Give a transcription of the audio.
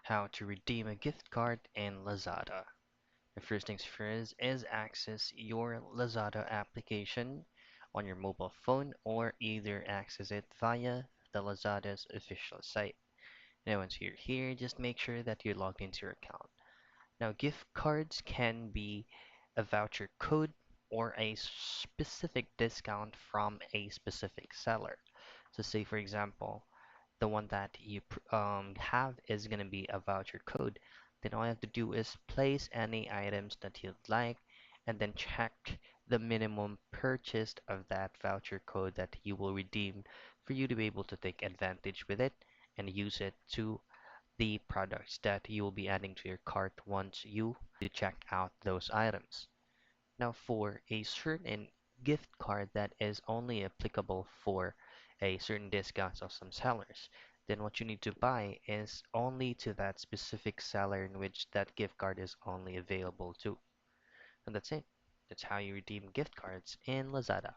How to redeem a gift card in Lazada. The first things first is access your Lazada application on your mobile phone or either access it via the Lazada's official site. Now once you're here, just make sure that you're logged into your account. Now gift cards can be a voucher code or a specific discount from a specific seller. So say for example, the one that you have is going to be a voucher code. Then all you have to do is place any items that you'd like and then check the minimum purchased of that voucher code that you will redeem for you to be able to take advantage with it and use it to the products that you will be adding to your cart once you check out those items. Now, for a certain gift card that is only applicable for a certain discounts of some sellers, then what you need to buy is only to that specific seller in which that gift card is only available to. And that's it. That's how you redeem gift cards in Lazada.